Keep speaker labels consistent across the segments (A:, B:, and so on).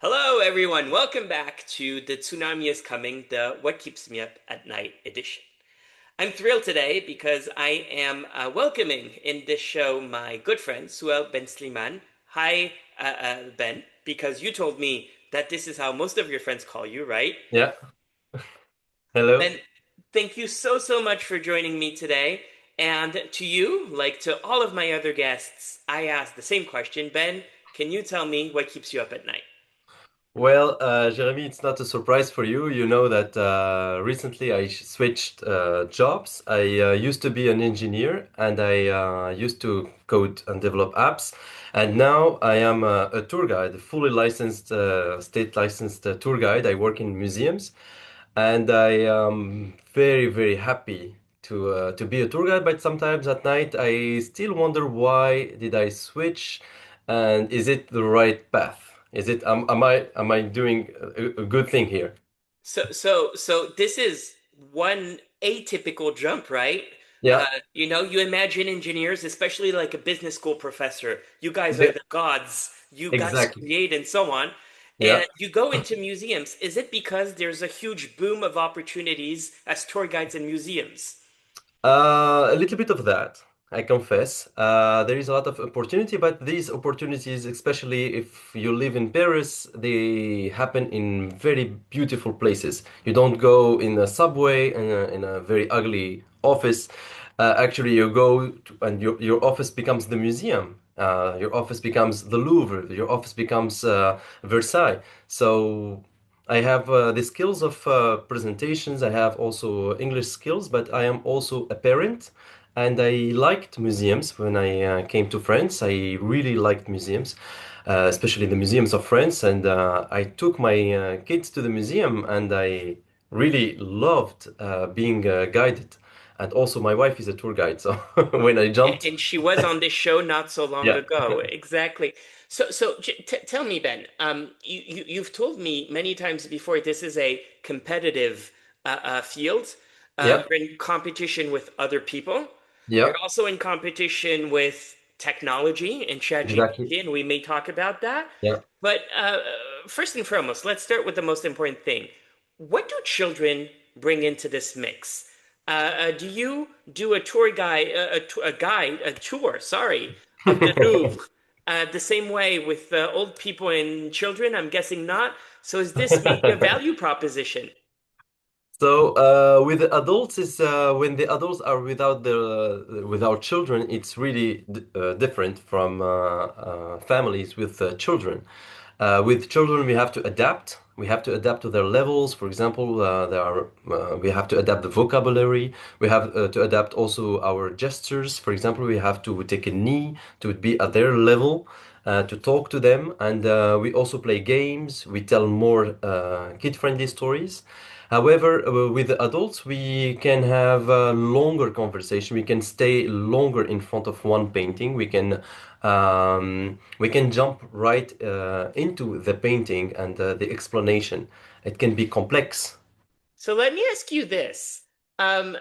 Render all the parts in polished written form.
A: Hello, everyone. Welcome back to The Tsunami is Coming, the What Keeps Me Up at Night edition. I'm thrilled today because I am welcoming in this show my good friend, Souheil Ben Slimane. Hi, Ben, because you told me that this is how most of your friends call you, right?
B: Yeah. Hello.
A: Ben, thank you so much for joining me today. And to you, like to all of my other guests, I ask the same question. Ben, can you tell me what keeps you up at night?
B: Well, Jeremy, it's not a surprise for you. You know that recently I switched jobs. I used to be an engineer and I used to code and develop apps. And now I am a tour guide, a fully licensed, state licensed tour guide. I work in museums. And I am very happy to be a tour guide, but sometimes at night I still wonder why did I switch, and is it the right path? Is it am I doing a good thing here?
A: So this is one atypical jump, right?
B: Yeah,
A: You imagine engineers, especially like a business school professor, you guys are
B: the-
A: the gods, you guys
B: exactly.
A: create and so on.
B: Yeah.
A: And you go into museums. Is it because there's a huge boom of opportunities as tour guides in museums?
B: A little bit of that, I confess. There is a lot of opportunity, but these opportunities, especially if you live in Paris, they happen in very beautiful places. You don't go in a subway in a very ugly office. Actually, you go to, and your office becomes the museum. Your office becomes the Louvre. Your office becomes Versailles. So I have the skills of presentations. I have also English skills, but I am also a parent, and I liked museums when I came to France. I really liked museums, especially the museums of France, and I took my kids to the museum, and I really loved being guided. And also, my wife is a tour guide, so when I jumped,
A: And she was on this show not so long
B: yeah,
A: ago. Exactly. So tell me, Ben. You've told me many times before this is a competitive field.
B: yeah,
A: You're in competition with other people.
B: yeah,
A: You're also in competition with technology and
B: exactly,
A: ChatGPT, and we may talk about that.
B: yeah.
A: But first and foremost, let's start with the most important thing. What do children bring into this mix? Do you do a tour guide, a tour, sorry, of the Louvre the same way with old people and children? I'm guessing not. So is this maybe a value proposition?
B: So with the adults is when the adults are without children, it's really different from families with children. With children, we have to adapt. We have to adapt to their levels. For example, we have to adapt the vocabulary. We have to adapt also our gestures. For example, we have to take a knee to be at their level. To talk to them, and we also play games. We tell more kid-friendly stories. However, with the adults, we can have a longer conversation. We can stay longer in front of one painting. We can jump right into the painting and the explanation. It can be complex.
A: So let me ask you this. Um,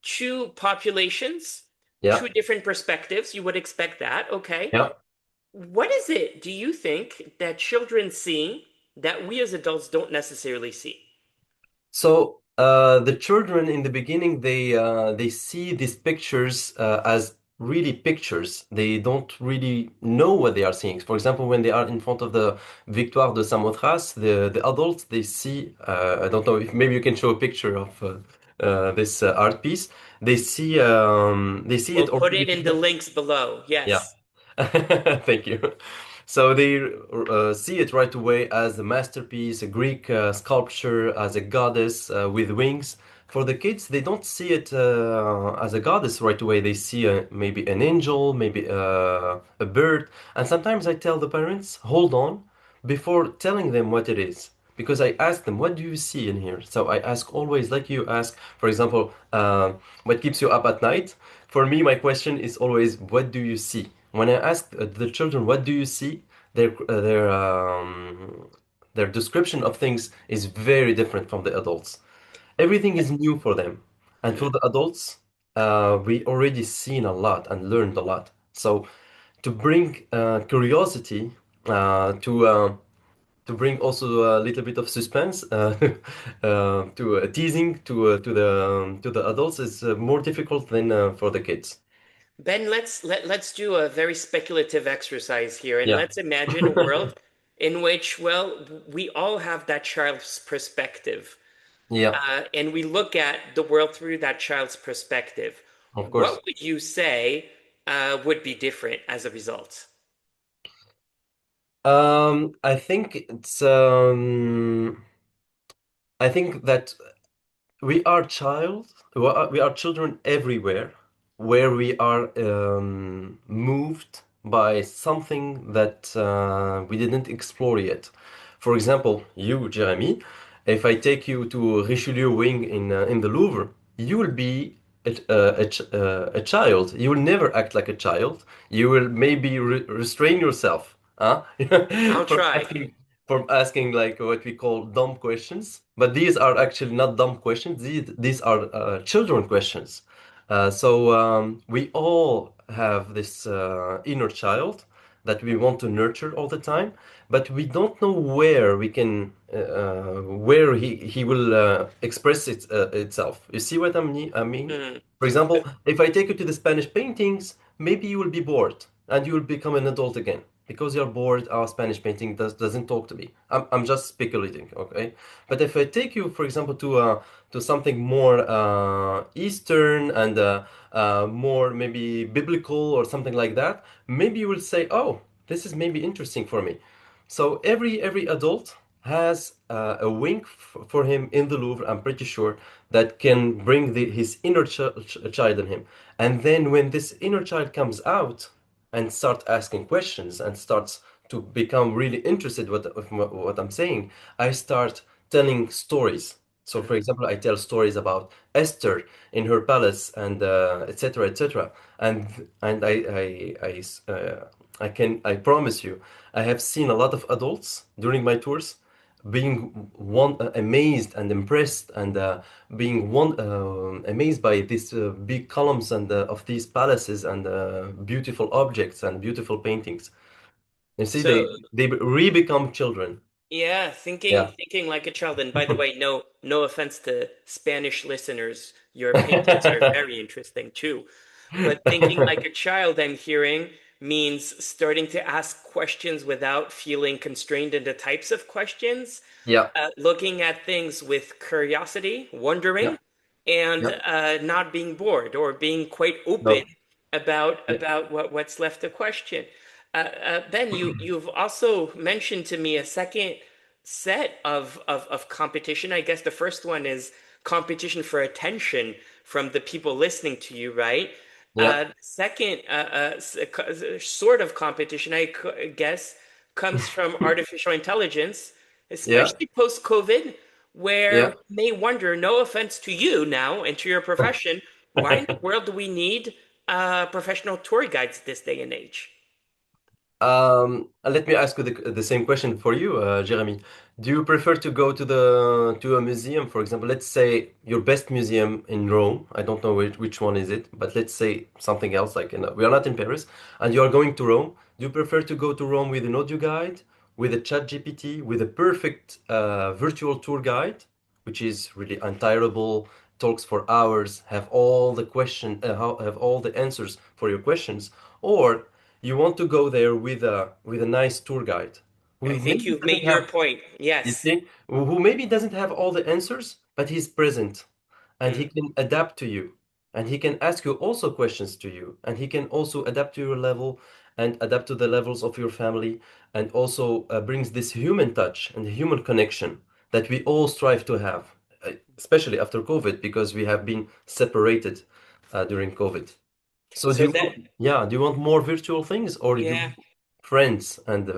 A: Two populations,
B: Yeah,
A: two different perspectives. You would expect that, okay?
B: yeah.
A: What is it, do you think, that children see that we as adults don't necessarily see?
B: So the children in the beginning they see these pictures as really pictures. They don't really know what they are seeing. For example, when they are in front of the Victoire de Samothrace, the adults they see. I don't know if maybe you can show a picture of this art piece. They see
A: We'll
B: it
A: put
B: already.
A: it in the links below.
B: Yeah.
A: Yes.
B: Thank you. So they see it right away as a masterpiece, a Greek sculpture, as a goddess with wings. For the kids, they don't see it as a goddess right away. They see maybe an angel, maybe a bird. And sometimes I tell the parents, hold on, before telling them what it is. Because I ask them, what do you see in here? So I ask always, like you ask, for example, what keeps you up at night? For me, my question is always, what do you see? When I ask the children, what do you see? Their uh, their um, their description of things is very different from the adults. Everything is new for them, and
A: Hmm.
B: for the adults, we already seen a lot and learned a lot. So to bring curiosity to to bring also a little bit of suspense to teasing to the adults is more difficult than for the kids.
A: Ben, let's do a very speculative exercise here, and
B: Yeah.
A: let's imagine a world in which, well, we all have that child's perspective,
B: Yeah,
A: and we look at the world through that child's perspective.
B: of course.
A: What would you say would be different as a result?
B: I think I think that we are we are children everywhere, where we are moved by something that we didn't explore yet. For example, you, Jeremy, if I take you to Richelieu Wing in the Louvre, you will be a child. You will never act like a child. You will maybe restrain yourself, huh?
A: I'll
B: for
A: try.
B: asking for asking like what we call dumb questions. But these are actually not dumb questions. These are children questions. We all have this inner child that we want to nurture all the time, but we don't know where we can where he will express itself. You see what I mean?
A: Mm.
B: For example, if I take you to the Spanish paintings, maybe you will be bored and you will become an adult again because you're bored. Our Spanish painting doesn't talk to me. I'm just speculating, okay? But if I take you, for example, to something more Eastern and more maybe biblical or something like that, maybe you will say, "Oh, this is maybe interesting for me." So every adult has a wing for him in the Louvre. I'm pretty sure that can bring his inner child in him. And then when this inner child comes out and start asking questions and starts to become really interested what I'm saying, I start telling stories. So, for
A: Mhm.
B: example, I tell stories about Esther in her palace and etc. etc. And I promise you, I have seen a lot of adults during my tours being amazed and impressed and being amazed by these big columns and of these palaces and beautiful objects and beautiful paintings. You see,
A: So
B: they re-become children.
A: yeah,
B: Yeah.
A: thinking like a child. And by the way, no offense to Spanish listeners, your paintings are very interesting too. But thinking like a child, I'm hearing, means starting to ask questions without feeling constrained into types of questions,
B: Yeah.
A: looking at things with curiosity,
B: Yeah.
A: wondering, and
B: Yeah.
A: not being bored or being quite open
B: No. Yeah.
A: about what's left to question. Ben, you've also mentioned to me a second set of competition. I guess the first one is competition for attention from the people listening to you, right?
B: Yeah.
A: Second, sort of competition, guess, comes from artificial intelligence,
B: Yeah.
A: especially post-COVID, where
B: Yeah.
A: we may wonder, no offense to you now and to your profession, why in the world do we need professional tour guides this day and age?
B: Let me ask you the same question for you, Jeremy. Do you prefer to go to a museum, for example, let's say your best museum in Rome? I don't know which one is it, but let's say something else, like we are not in Paris, and you are going to Rome. Do you prefer to go to Rome with an audio guide, with a ChatGPT, with a perfect virtual tour guide, which is really untireable, talks for hours, have all the answers for your questions, or you want to go there with a nice tour guide
A: I
B: who
A: think
B: maybe
A: you've
B: doesn't
A: made your
B: have,
A: point.
B: you
A: Yes.
B: see, who maybe doesn't have all the answers, but he's present and he
A: Mm.
B: can adapt to you and he can ask you also questions to you and he can also adapt to your level and adapt to the levels of your family and also brings this human touch and human connection that we all strive to have, especially after COVID because we have been separated during COVID. So
A: So that,
B: do you want more virtual things or do you
A: yeah.
B: want friends and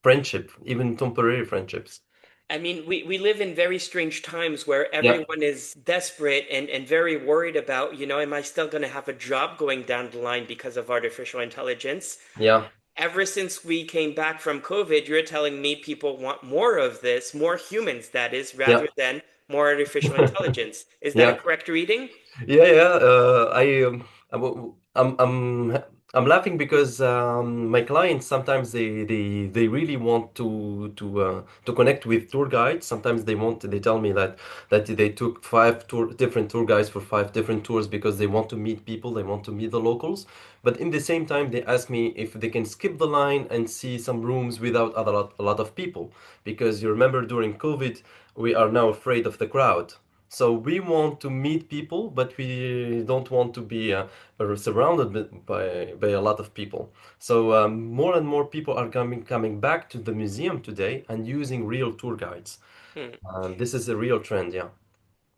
B: friendship, even temporary friendships?
A: I mean, we live in very strange times where
B: Yeah,
A: everyone is desperate and very worried about, am I still going to have a job going down the line because of artificial intelligence?
B: yeah,
A: Ever since we came back from COVID, you're telling me people want more of this, more humans, that is,
B: yeah,
A: rather than more artificial intelligence. Is that a
B: yeah,
A: correct reading?
B: yeah, yeah. I'm laughing because my clients sometimes they really want to connect with tour guides. Sometimes they tell me that they took different tour guides for 5 different tours because they want to meet people, they want to meet the locals. But in the same time, they ask me if they can skip the line and see some rooms without a lot of people. Because you remember during COVID, we are now afraid of the crowd. So we want to meet people, but we don't want to be surrounded by a lot of people. So more and more people are coming back to the museum today and using real tour guides.
A: Hmm.
B: This is a real trend, yeah.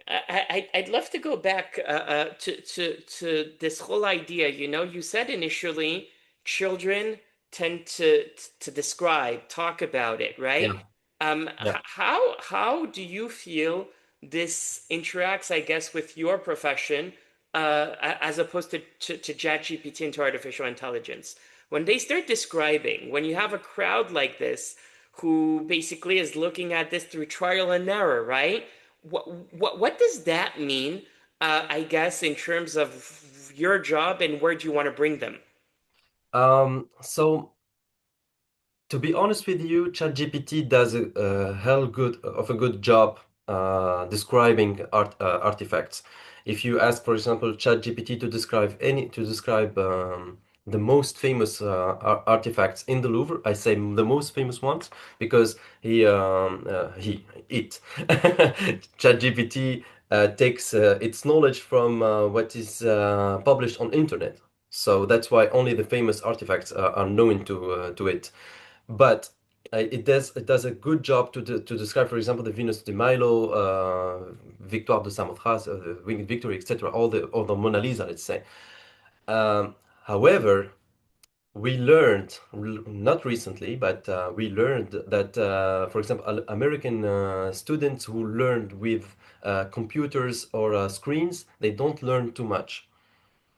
A: I'd love to go back to this whole idea. You know, you said initially children tend to describe, talk about it, right?
B: Yeah, yeah.
A: How do you feel this interacts, I guess, with your profession, as opposed to ChatGPT and to artificial intelligence? When they start describing, when you have a crowd like this who basically is looking at this through trial and error, right? What does that mean? I guess in terms of your job and where do you want to bring them?
B: So to be honest with you, ChatGPT does a hell good of a good job describing artifacts. If you ask, for example, ChatGPT to describe the most famous artifacts in the Louvre, I say the most famous ones because it ChatGPT takes its knowledge from what is published on internet. So that's why only the famous artifacts are known to it. But it does a good job to describe, for example, the Venus de Milo, Victoire de Samothrace, the Winged Victory, etc. All the Mona Lisa, let's say. Um, However, we learned not recently, but we learned that, for example, American students who learned with computers or screens, they don't learn too much,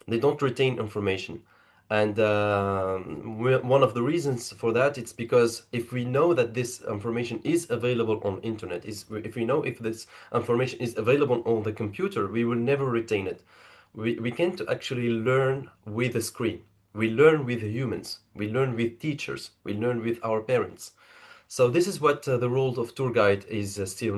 B: they don't retain information. And one of the reasons for that, it's because if we know that this information is available on internet, is if we know if this information is available on the computer, we will never retain it. We can't actually learn with a screen. We learn with humans. We learn with teachers. We learn with our parents. So this is what the role of tour guide is still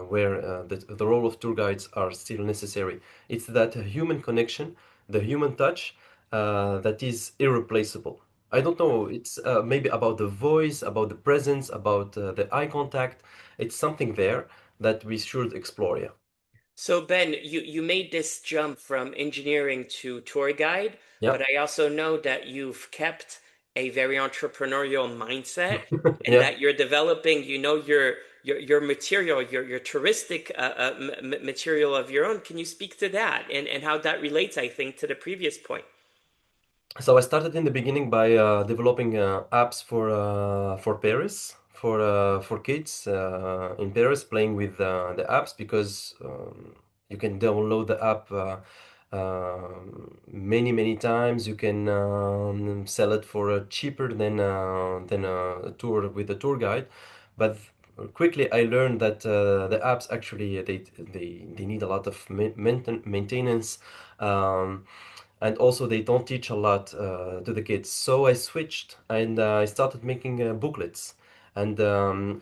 B: where the role of tour guides are still necessary. It's that human connection, the human touch that is irreplaceable. I don't know. It's maybe about the voice, about the presence, about the eye contact. It's something there that we should explore. Yeah.
A: So Ben, you made this jump from engineering to tour guide,
B: Yeah.
A: but I also know that you've kept a very entrepreneurial mindset and
B: Yeah.
A: that you're developing, you know, your material, your touristic material of your own. Can you speak to that and how that relates, I think, to the previous point?
B: So I started in the beginning by developing apps for Paris for kids in Paris playing with the apps because you can download the app many times. You can sell it for cheaper than a tour with a tour guide, but quickly I learned that the apps actually they need a lot of maintenance. Um, and also they don't teach a lot to the kids. So I switched and I started making booklets. And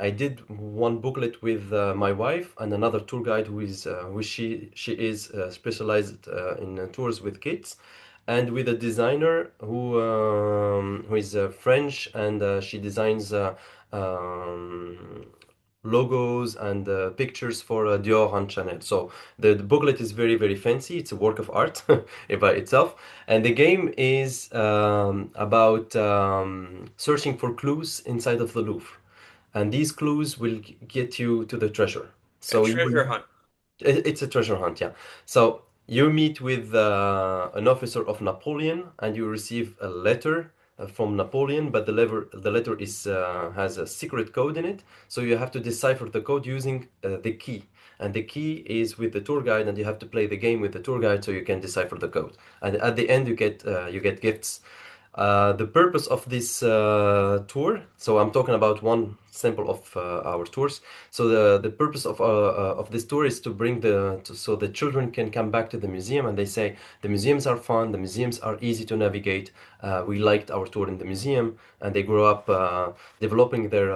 B: I did one booklet with my wife and another tour guide who she is specialized in tours with kids, and with a designer who is French, and she designs um, logos and pictures for Dior and Chanel. So the booklet is very fancy. It's a work of art by itself. And the game is about searching for clues inside of the Louvre. And these clues will get you to the treasure.
A: A
B: So you will
A: treasure hunt.
B: it's a treasure hunt, yeah. So you meet with an officer of Napoleon, and you receive a letter from Napoleon, but the letter is has a secret code in it. So you have to decipher the code using the key, and the key is with the tour guide, and you have to play the game with the tour guide so you can decipher the code. And at the end, you get gifts. The purpose of this tour, so I'm talking about one sample of our tours. So the purpose of this tour is to bring so the children can come back to the museum and they say the museums are fun, the museums are easy to navigate. We liked our tour in the museum, and they grow up developing their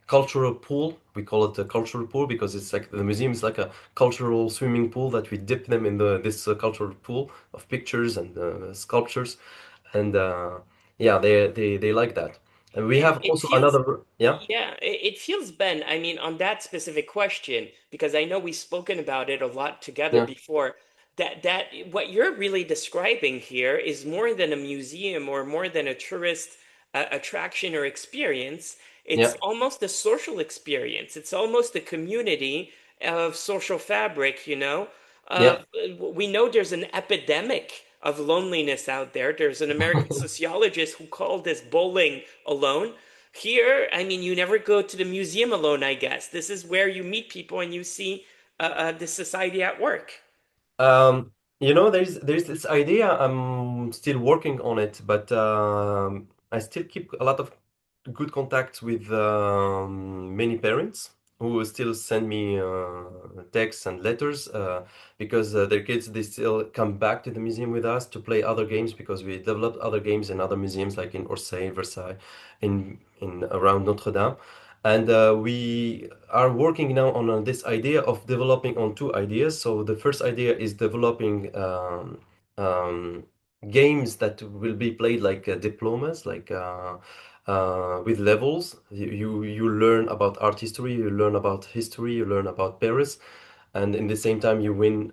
B: cultural pool. We call it a cultural pool because it's like the museum is like a cultural swimming pool that we dip them in this cultural pool of pictures and sculptures, and yeah, they like that. And we
A: And
B: have
A: it
B: also
A: feels,
B: another, yeah,
A: yeah, it feels, Ben, I mean, on that specific question, because I know we've spoken about it a lot together
B: yeah,
A: before, that what you're really describing here is more than a museum or more than a tourist attraction or experience. It's
B: yeah,
A: almost a social experience. It's almost a community of social fabric, you know?
B: yeah.
A: We know there's an epidemic of loneliness out there. There's an American sociologist who called this bowling alone. Here, I mean, you never go to the museum alone, I guess. This is where you meet people and you see the society at work.
B: Um, there's this idea. I'm still working on it, but I still keep a lot of good contacts with many parents who still send me texts and letters because their kids they still come back to the museum with us to play other games because we developed other games in other museums like in Orsay, Versailles, in around Notre Dame. And we are working now on this idea of developing on two ideas. So the first idea is developing um, games that will be played like diplomas, like with levels. You learn about art history, you learn about history, you learn about Paris, and in the same time you win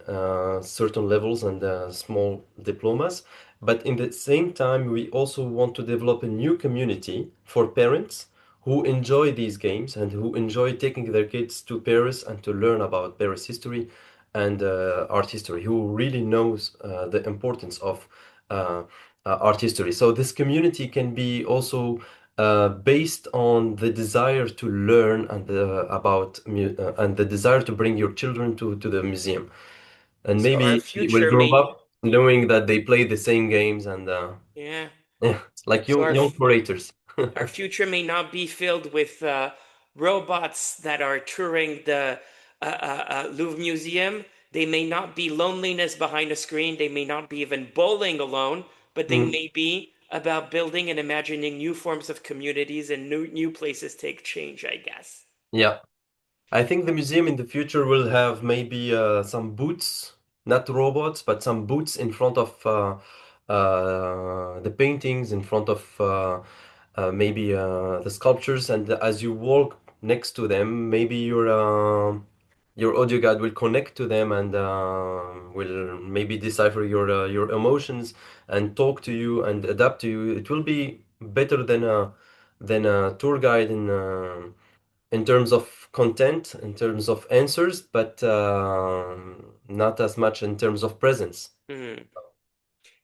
B: certain levels and small diplomas. But in the same time, we also want to develop a new community for parents who enjoy these games and who enjoy taking their kids to Paris and to learn about Paris history and art history, who really knows the importance of uh, art history. So this community can be also based on the desire to learn and and the desire to bring your children to the museum, and
A: So our
B: maybe they will
A: future
B: grow
A: may,
B: up knowing that they play the same games and
A: yeah.
B: yeah, like
A: So
B: young curators.
A: our future may not be filled with robots that are touring the Louvre Museum. They may not be loneliness behind a screen. They may not be even bowling alone, but they
B: Mm,
A: may be about building and imagining new forms of communities and new places to exchange, I guess.
B: yeah. I think the museum in the future will have maybe some booths, not robots, but some booths in front of the paintings, in front of maybe the sculptures, and as you walk next to them, maybe your audio guide will connect to them and will maybe decipher your emotions and talk to you and adapt to you. It will be better than a tour guide in terms of content, in terms of answers, but not as much in terms of presence.
A: Hmm.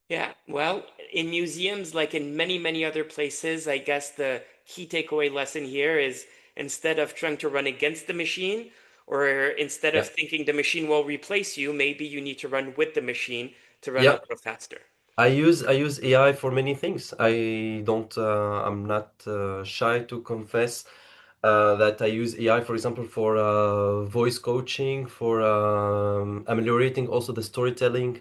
A: Yeah, well, in museums, like in many other places, I guess the key takeaway lesson here is instead of trying to run against the machine, or instead
B: Yeah.
A: of thinking the machine will replace you, maybe you need to run with the machine to run a
B: Yeah.
A: little faster.
B: I use AI for many things. I'm not shy to confess that I use AI, for example, for voice coaching, for ameliorating also the storytelling,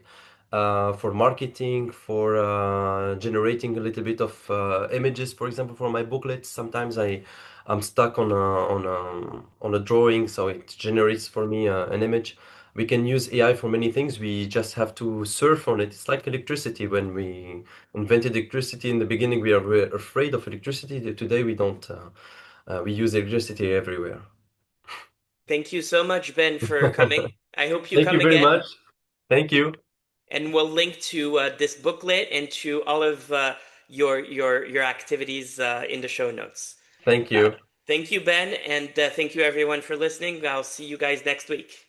B: for marketing, for generating a little bit of images, for example, for my booklets. Sometimes I'm stuck on a drawing, so it generates for me an image. We can use AI for many things. We just have to surf on it. It's like electricity. When we invented electricity in the beginning, we were afraid of electricity. Today, we don't. We use electricity everywhere.
A: Thank you so much, Ben, for coming. I hope you
B: Thank
A: come
B: you very
A: again,
B: much. Thank you.
A: and we'll link to this booklet and to all of your activities in the show notes.
B: Thank
A: Uh,
B: you.
A: Thank you, Ben, and thank you everyone for listening. I'll see you guys next week.